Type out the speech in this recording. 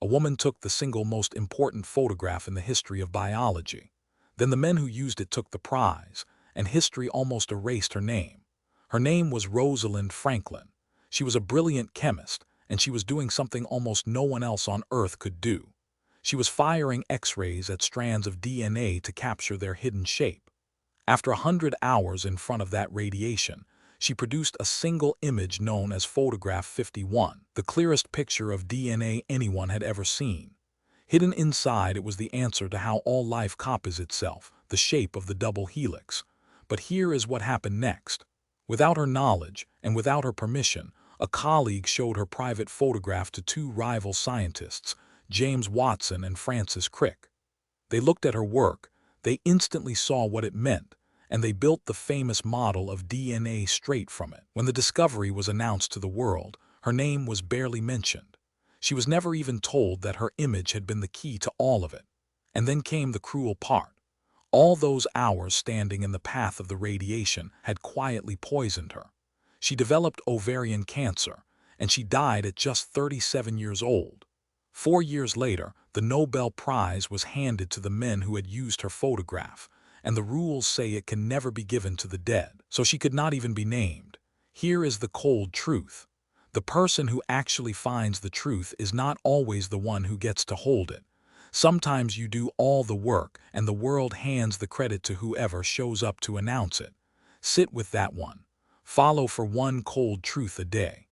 A woman took the single most important photograph in the history of biology. Then the men who used it took the prize, and history almost erased her name. Her name was Rosalind Franklin. She was a brilliant chemist, and she was doing something almost no one else on Earth could do. She was firing X-rays at strands of DNA to capture their hidden shape. After 100 hours in front of that radiation, she produced a single image known as Photograph 51, the clearest picture of DNA anyone had ever seen. Hidden inside, it was the answer to how all life copies itself, the shape of the double helix. But here is what happened next. Without her knowledge, and without her permission, a colleague showed her private photograph to two rival scientists, James Watson and Francis Crick. They looked at her work, they instantly saw what it meant, and they built the famous model of DNA straight from it. When the discovery was announced to the world, her name was barely mentioned. She was never even told that her image had been the key to all of it. And then came the cruel part. All those hours standing in the path of the radiation had quietly poisoned her. She developed ovarian cancer, and she died at just 37 years old. 4 years later, the Nobel Prize was handed to the men who had used her photograph, and the rules say it can never be given to the dead, so she could not even be named. Here is the cold truth. The person who actually finds the truth is not always the one who gets to hold it. Sometimes you do all the work, and the world hands the credit to whoever shows up to announce it. Sit with that one. Follow for one cold truth a day.